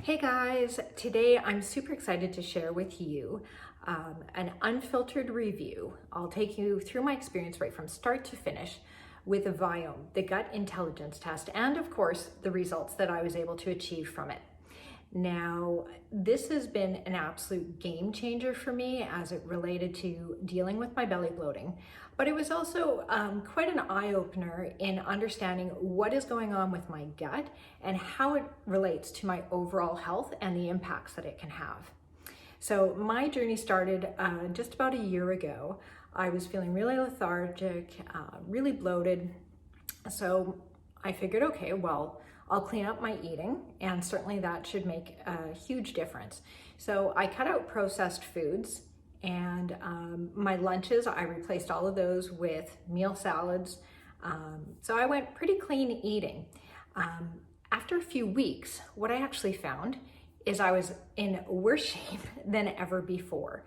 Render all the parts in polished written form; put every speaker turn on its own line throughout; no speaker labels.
Hey guys, today I'm super excited to share with you an unfiltered review. I'll take you through my experience right from start to finish with the Viome, the gut intelligence test, and of course the results that I was able to achieve from it. Now, this has been an absolute game changer for me as it related to dealing with my belly bloating, but it was also quite an eye-opener in understanding what is going on with my gut and how it relates to my overall health and the impacts that it can have. So my journey started just about a year ago. I was feeling really lethargic, really bloated, so I figured, okay, well, I'll clean up my eating, and certainly that should make a huge difference. So I cut out processed foods, and my lunches, I replaced all of those with meal salads. So I went pretty clean eating. After a few weeks, what I actually found is I was in worse shape than ever before.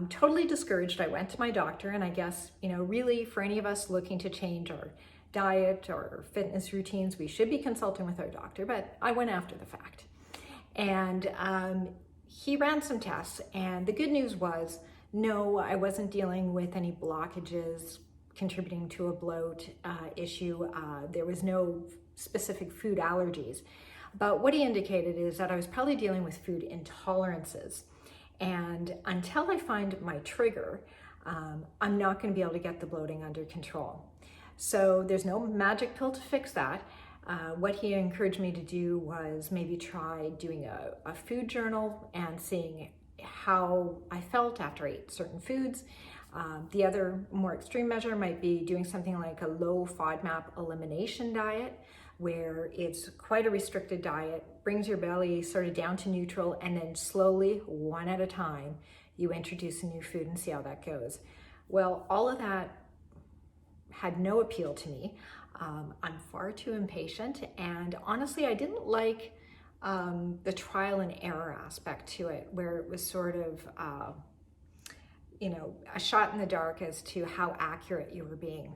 Totally discouraged. I went to my doctor, and I guess, really for any of us looking to change our diet or fitness routines, we should be consulting with our doctor, but I went after the fact. And he ran some tests, and the good news was, no, I wasn't dealing with any blockages contributing to a bloat issue. There was no specific food allergies. But what he indicated is that I was probably dealing with food intolerances. And until I find my trigger, I'm not going to be able to get the bloating under control. So there's no magic pill to fix that. What he encouraged me to do was maybe try doing a food journal and seeing how I felt after I ate certain foods. The other more extreme measure might be doing something like a low FODMAP elimination diet, where it's quite a restricted diet, brings your belly sort of down to neutral, and then slowly, one at a time, you introduce a new food and see how that goes. Well, all of that had no appeal to me. I'm far too impatient, and honestly, I didn't like the trial and error aspect to it, where it was sort of, a shot in the dark as to how accurate you were being.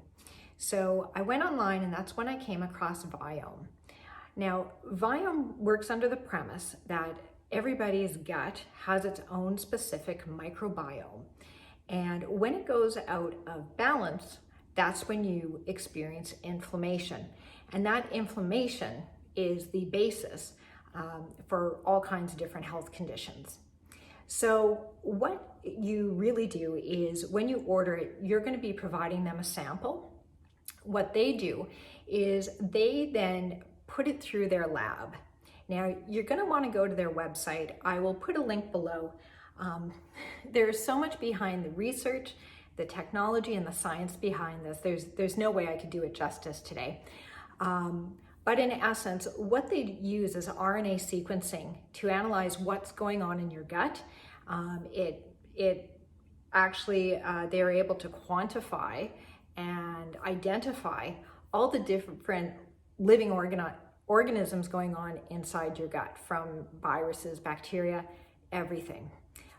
So I went online, and that's when I came across Viome. Now, Viome works under the premise that everybody's gut has its own specific microbiome, and when it goes out of balance, that's when you experience inflammation. And that inflammation is the basis for all kinds of different health conditions. So what you really do is when you order it, you're going to be providing them a sample. What they do is they then put it through their lab. Now, you're going to want to go to their website. I will put a link below. There's so much behind the research, the technology, and the science behind this. There's no way I could do it justice today. But in essence, what they use is RNA sequencing to analyze what's going on in your gut. It actually, they're able to quantify and identify all the different living organisms going on inside your gut, from viruses, bacteria, everything.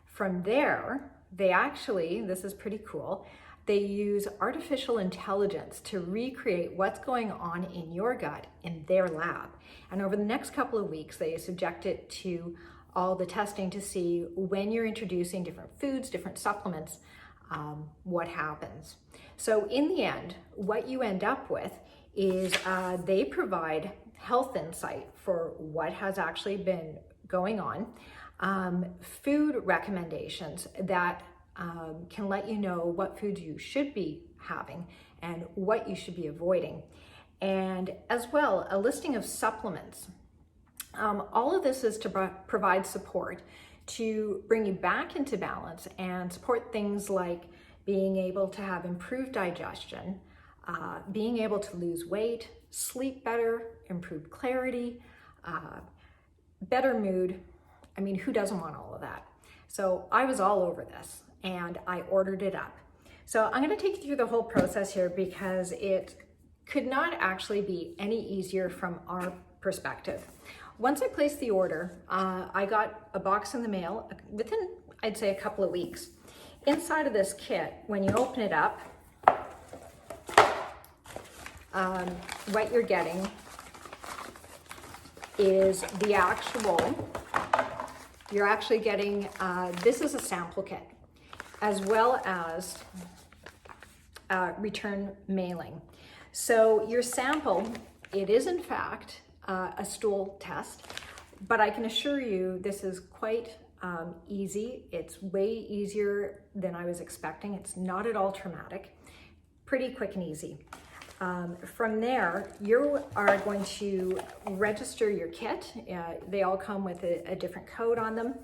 From there, they actually, this is pretty cool, they use artificial intelligence to recreate what's going on in your gut in their lab. And over the next couple of weeks, they subject it to all the testing to see when you're introducing different foods, different supplements, what happens. So in the end, what you end up with is they provide health insight for what has actually been going on, food recommendations that can let you know what foods you should be having and what you should be avoiding, and as well a listing of supplements. All of this is to provide support to bring you back into balance and support things like being able to have improved digestion, being able to lose weight, sleep better, improved clarity, better mood. I mean, who doesn't want all of that? So I was all over this, and I ordered it up. So I'm going to take you through the whole process here because it could not actually be any easier from our perspective. Once I placed the order, I got a box in the mail within, I'd say, a couple of weeks. Inside of this kit, when you open it up, what you're getting is the actual, you're actually getting, this is a sample kit, as well as return mailing. So your sample, it is in fact a stool test, but I can assure you this is quite easy. It's way easier than I was expecting. It's not at all traumatic, pretty quick and easy. From there, you are going to register your kit. They all come with a different code on them.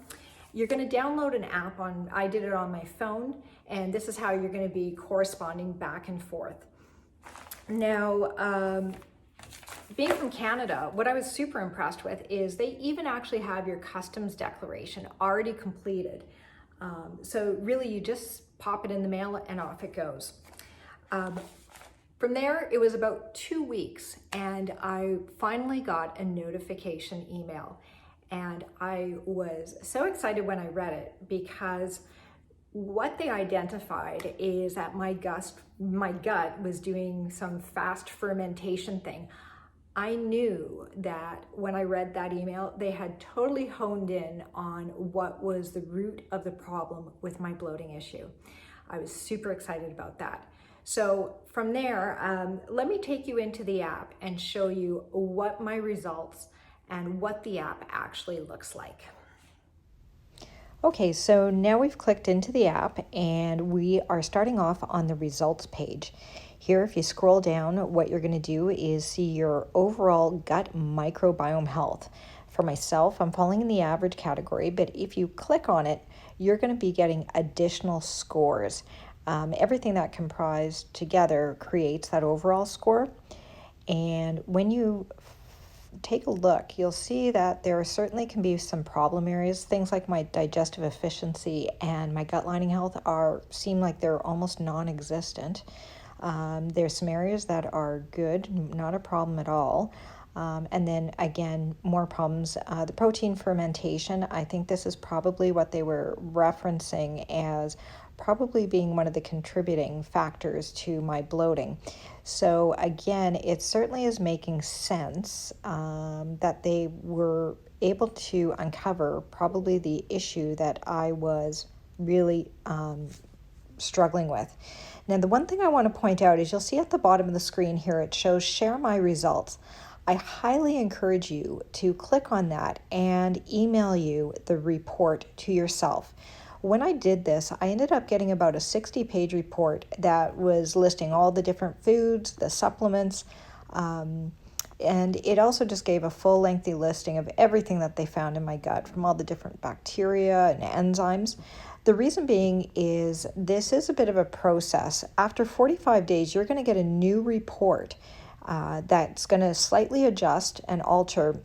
You're going to download an app I did it on my phone, and this is how you're going to be corresponding back and forth. Now, being from Canada, what I was super impressed with is they even actually have your customs declaration already completed. So really you just pop it in the mail and off it goes. From there, it was about 2 weeks and I finally got a notification email. And I was so excited when I read it because what they identified is that my gut was doing some fast fermentation thing. I knew that when I read that email, they had totally honed in on what was the root of the problem with my bloating issue. I was super excited about that. So from there, let me take you into the app and show you what my results and what the app actually looks like.
Okay, so now we've clicked into the app and we are starting off on the results page. Here, if you scroll down, what you're going to do is see your overall gut microbiome health. For myself, I'm falling in the average category, but if you click on it, you're going to be getting additional scores. Everything that comprised together creates that overall score. And when you take a look, you'll see that there certainly can be some problem areas. Things like my digestive efficiency and my gut lining health seem like they're almost non-existent. There's some areas that are good, not a problem at all. And then again, more problems. The protein fermentation, I think this is probably what they were referencing as probably being one of the contributing factors to my bloating. So again, it certainly is making sense that they were able to uncover probably the issue that I was really struggling with. Now, the one thing I want to point out is you'll see at the bottom of the screen here, it shows share my results. I highly encourage you to click on that and email you the report to yourself. When I did this, I ended up getting about a 60-page report that was listing all the different foods, the supplements, and it also just gave a full lengthy listing of everything that they found in my gut from all the different bacteria and enzymes. The reason being is this is a bit of a process. After 45 days, you're going to get a new report that's going to slightly adjust and alter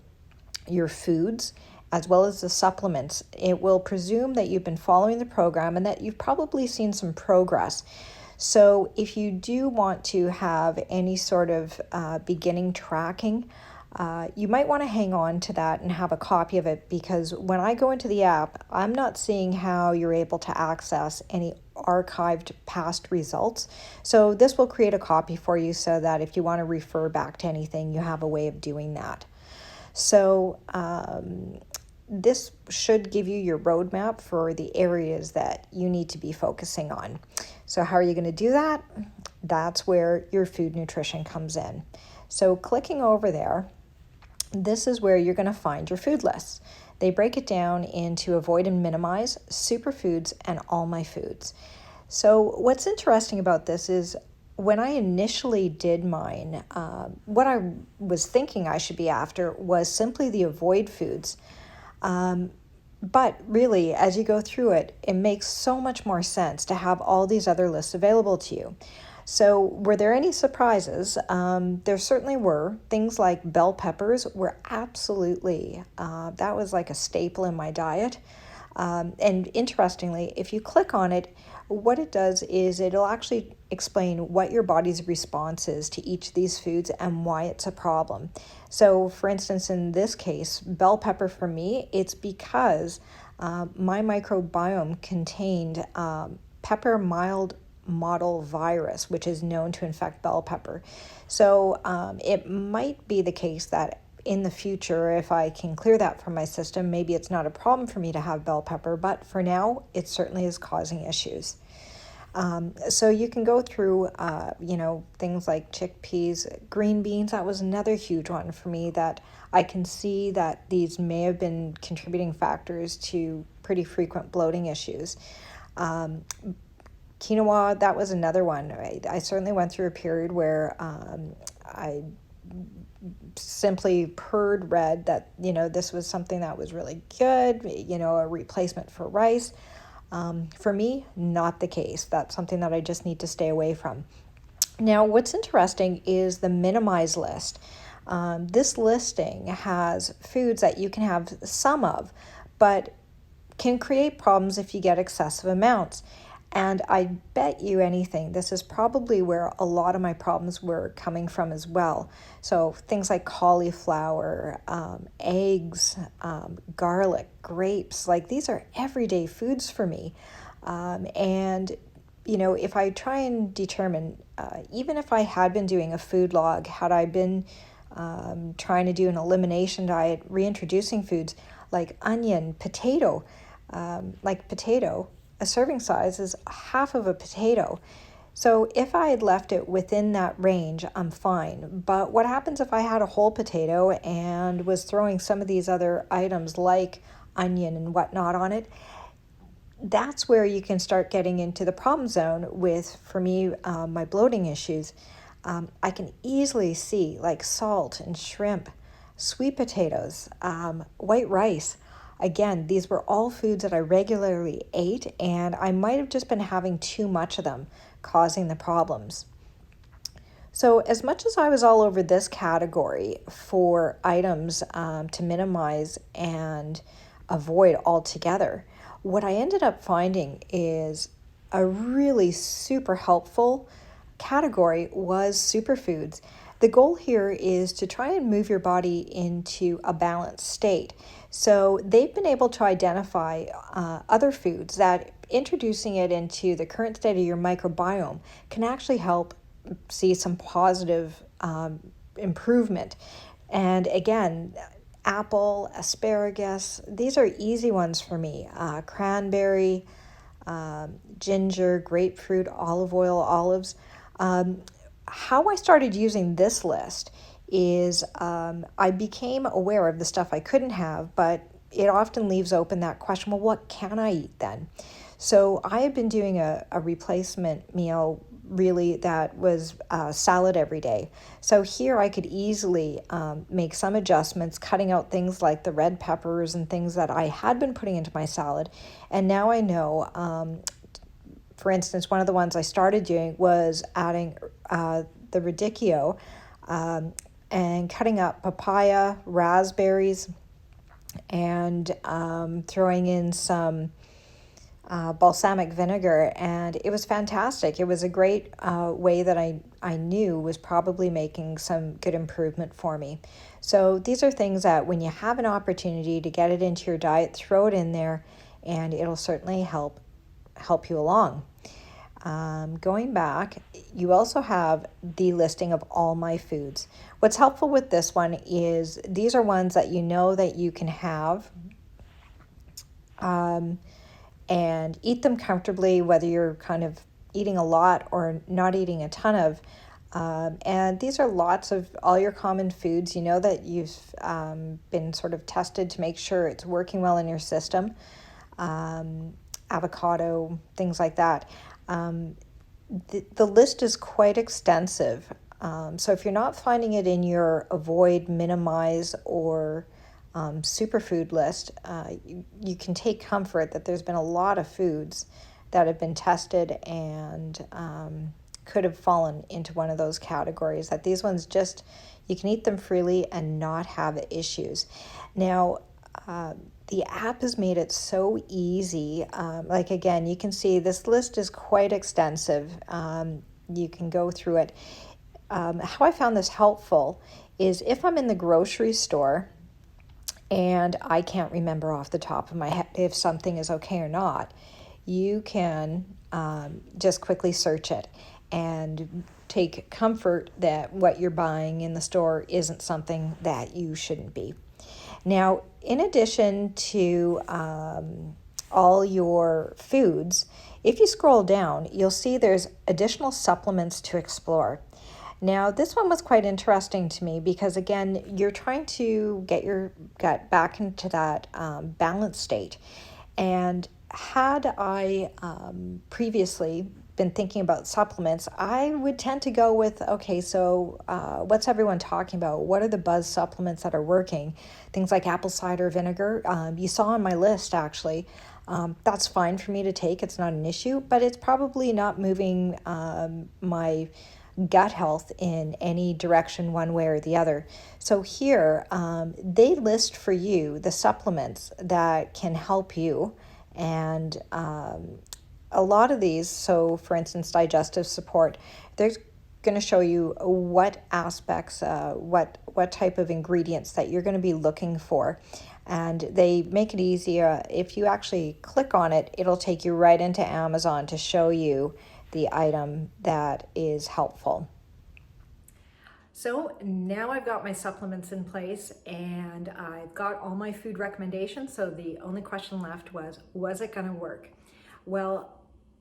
your foods as well as the supplements. It will presume that you've been following the program and that you've probably seen some progress. So if you do want to have any sort of beginning tracking, you might want to hang on to that and have a copy of it, because when I go into the app, I'm not seeing how you're able to access any archived past results. So this will create a copy for you so that if you want to refer back to anything, you have a way of doing that. So this should give you your roadmap for the areas that you need to be focusing on. So how are you going to do that? That's where your food nutrition comes in. So clicking over there, this is where you're going to find your food lists. They break it down into avoid and minimize, superfoods, and all my foods. So what's interesting about this is when I initially did mine, what I was thinking I should be after was simply the avoid foods. But really, as you go through it, it makes so much more sense to have all these other lists available to you. So were there any surprises? There certainly were. Things like bell peppers were absolutely, that was like a staple in my diet. And interestingly, if you click on it, what it does is it'll actually explain what your body's response is to each of these foods and why it's a problem. So for instance, in this case, bell pepper for me, it's because my microbiome contained pepper mild model virus, which is known to infect bell pepper. So it might be the case that in the future, if I can clear that from my system, maybe it's not a problem for me to have bell pepper, but for now, it certainly is causing issues. So you can go through, things like chickpeas, green beans. That was another huge one for me, that I can see that these may have been contributing factors to pretty frequent bloating issues. Quinoa, that was another one. I certainly went through a period where I simply read that, this was something that was really good, a replacement for rice. For me, not the case. That's something that I just need to stay away from. Now, what's interesting is the minimize list. This listing has foods that you can have some of, but can create problems if you get excessive amounts. And I bet you anything, this is probably where a lot of my problems were coming from as well. So things like cauliflower, eggs, garlic, grapes, like these are everyday foods for me. And if I try and determine, even if I had been doing a food log, had I been trying to do an elimination diet, reintroducing foods like onion, potato, a serving size is half of a potato. So if I had left it within that range, I'm fine. But what happens if I had a whole potato and was throwing some of these other items like onion and whatnot on it? That's where you can start getting into the problem zone with, for me, my bloating issues. I can easily see like salt and shrimp, sweet potatoes, white rice. Again, these were all foods that I regularly ate, and I might have just been having too much of them, causing the problems. So as much as I was all over this category for items to minimize and avoid altogether, what I ended up finding is a really super helpful category was superfoods. The goal here is to try and move your body into a balanced state. So they've been able to identify other foods that introducing it into the current state of your microbiome can actually help see some positive improvement. And again, apple, asparagus, these are easy ones for me. Cranberry, ginger, grapefruit, olive oil, olives. How I started using this list is I became aware of the stuff I couldn't have, but it often leaves open that question, well, what can I eat then? So I have been doing a replacement meal really that was salad every day. So here I could easily make some adjustments, cutting out things like the red peppers and things that I had been putting into my salad. And now I know, for instance, one of the ones I started doing was adding the radicchio and cutting up papaya, raspberries, and throwing in some balsamic vinegar, and it was fantastic. It was a great way that I knew was probably making some good improvement for me. So these are things that when you have an opportunity to get it into your diet, throw it in there, and it'll certainly help you along. Going back, you also have the listing of all my foods. What's helpful with this one is these are ones that you know that you can have and eat them comfortably, whether you're kind of eating a lot or not eating a ton of. And these are lots of all your common foods. You know that you've been sort of tested to make sure it's working well in your system. Avocado, things like that. The list is quite extensive. So if you're not finding it in your avoid, minimize, or superfood list, you can take comfort that there's been a lot of foods that have been tested and could have fallen into one of those categories, that these ones just, you can eat them freely and not have issues. Now, the app has made it so easy. Like again, you can see this list is quite extensive. You can go through it. How I found this helpful is if I'm in the grocery store and I can't remember off the top of my head if something is okay or not, you can just quickly search it. And take comfort that what you're buying in the store isn't something that you shouldn't be. Now, in addition to all your foods, if you scroll down, you'll see there's additional supplements to explore. Now, this one was quite interesting to me because, again, you're trying to get your gut back into that balanced state. And had I previously been thinking about supplements, I would tend to go with, okay, so what's everyone talking about? What are the buzz supplements that are working? Things like apple cider vinegar. You saw on my list, actually. That's fine for me to take. It's not an issue, but it's probably not moving my gut health in any direction one way or the other. So here, they list for you the supplements that can help you. And a lot of these, so for instance, digestive support, they're going to show you what aspects, what type of ingredients that you're going to be looking for. And they make it easier. If you actually click on it, it'll take you right into Amazon to show you the item that is helpful.
So now I've got my supplements in place and I've got all my food recommendations. So the only question left was it going to work? Well,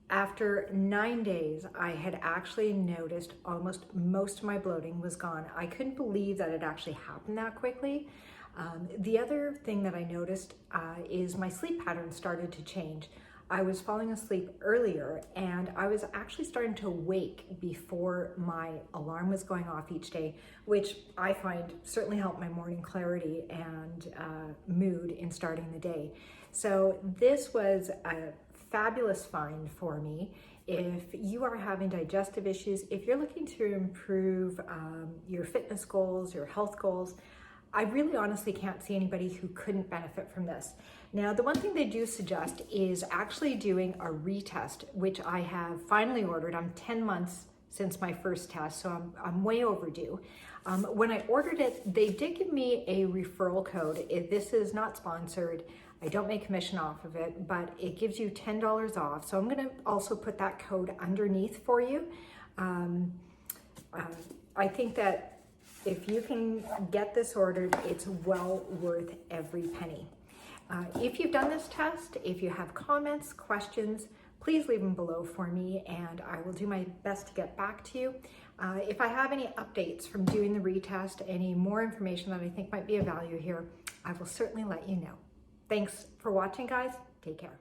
after 9 days, I had actually noticed almost most of my bloating was gone. I couldn't believe that it actually happened that quickly. The other thing that I noticed is my sleep pattern started to change. I was falling asleep earlier and I was actually starting to wake before my alarm was going off each day, which I find certainly helped my morning clarity and mood in starting the day. So this was a fabulous find for me. If you are having digestive issues, if you're looking to improve your fitness goals, your health goals, I really honestly can't see anybody who couldn't benefit from this. Now, the one thing they do suggest is actually doing a retest, which I have finally ordered. I'm 10 months since my first test, so I'm way overdue. When I ordered it, they did give me a referral code. This is not sponsored. I don't make commission off of it, but it gives you $10 off. So I'm going to also put that code underneath for you. I think that if you can get this ordered, it's well worth every penny. If you've done this test, if you have comments, questions, please leave them below for me and I will do my best to get back to you. If I have any updates from doing the retest, any more information that I think might be of value here, I will certainly let you know. Thanks for watching, guys. Take care.